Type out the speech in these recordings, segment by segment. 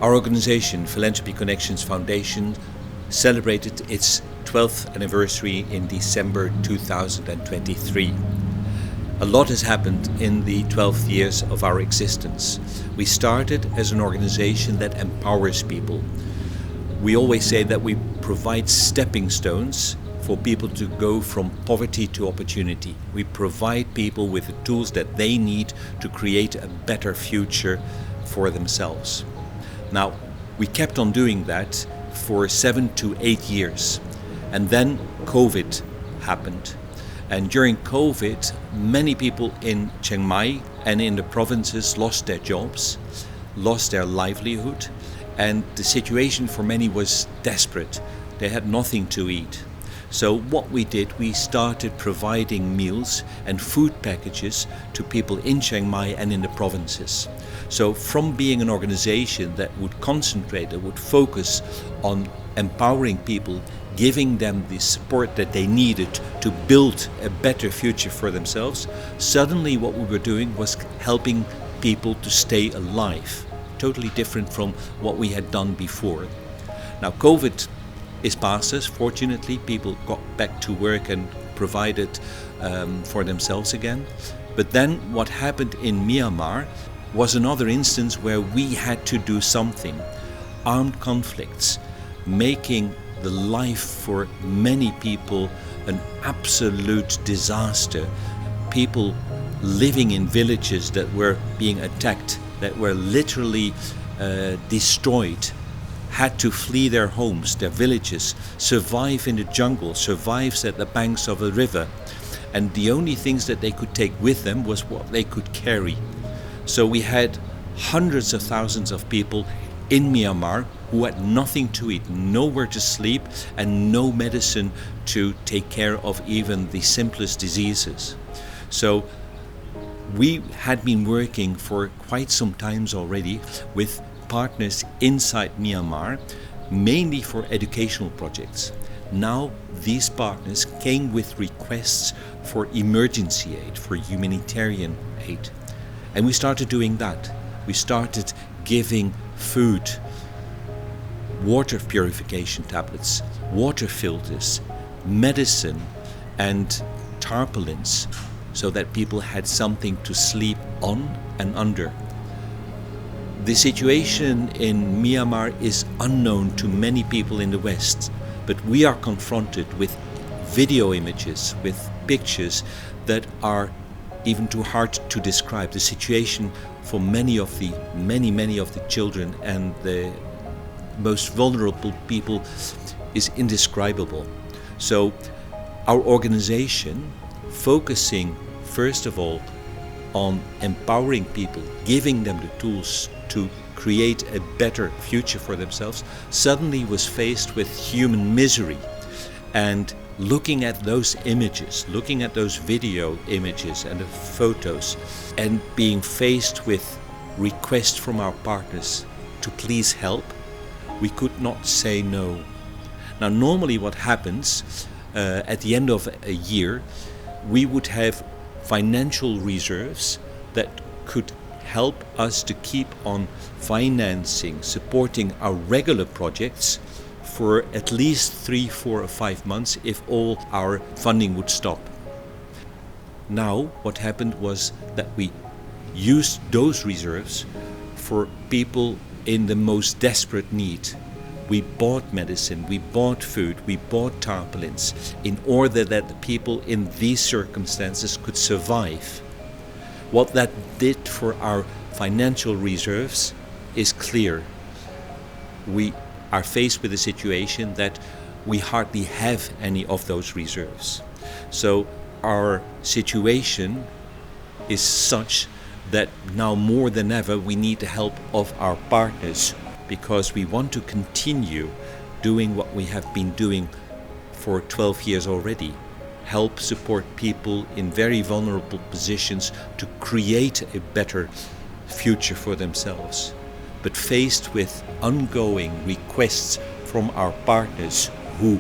Our organization, Philanthropy Connections Foundation, celebrated its 12th anniversary in December 2023. A lot has happened in the 12 years of our existence. We started as an organization that empowers people. We always say that we provide stepping stones for people to go from poverty to opportunity. We provide people with the tools that they need to create a better future for themselves. Now, we kept on doing that for 7 to 8 years. And then COVID happened. And during COVID, many people in Chiang Mai and in the provinces lost their jobs, lost their livelihood, and the situation for many was desperate. They had nothing to eat. So what we did, we started providing meals and food packages to people in Chiang Mai and in the provinces. So from being an organization that would concentrate, that would focus on empowering people, giving them the support that they needed to build a better future for themselves, suddenly what we were doing was helping people to stay alive. Totally different from what we had done before. Now COVID is past us. Fortunately, people got back to work and provided for themselves again. But then what happened in Myanmar was another instance where we had to do something. Armed conflicts, making the life for many people an absolute disaster. People living in villages that were being attacked, that were literally destroyed, had to flee their homes, their villages, survive in the jungle, survive at the banks of a river. And the only things that they could take with them was what they could carry. So we had hundreds of thousands of people in Myanmar who had nothing to eat, nowhere to sleep, and no medicine to take care of even the simplest diseases. So we had been working for quite some times already with partners inside Myanmar, mainly for educational projects. Now these partners came with requests for emergency aid, for humanitarian aid. And we started doing that. We started giving food, water purification tablets, water filters, medicine, and tarpaulins, so that people had something to sleep on and under. The situation in Myanmar is unknown to many people in the West, but we are confronted with video images, with pictures that are even too hard to describe. The situation for many of the children and the most vulnerable people is indescribable. So our organization, focusing first of all on empowering people, giving them the tools to create a better future for themselves, suddenly was faced with human misery. And looking at those images, looking at those video images and the photos, and being faced with requests from our partners to please help, we could not say no. Now normally what happens at the end of a year, we would have financial reserves that could help us to keep on financing, supporting our regular projects for at least 3, 4 or 5 months if all our funding would stop. Now what happened was that we used those reserves for people in the most desperate need. We bought medicine, we bought food, we bought tarpaulins in order that the people in these circumstances could survive. What that did for our financial reserves is clear. We are faced with a situation that we hardly have any of those reserves. So our situation is such that now more than ever we need the help of our partners, because we want to continue doing what we have been doing for 12 years already. Help support people in very vulnerable positions to create a better future for themselves. But faced with ongoing requests from our partners who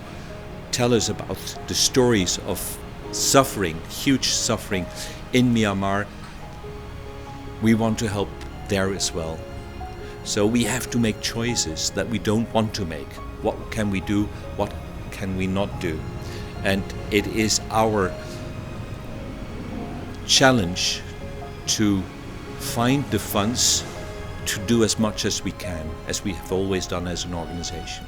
tell us about the stories of suffering, huge suffering in Myanmar, we want to help there as well. So we have to make choices that we don't want to make. What can we do? What can we not do? And it is our challenge to find the funds to do as much as we can, as we have always done as an organization.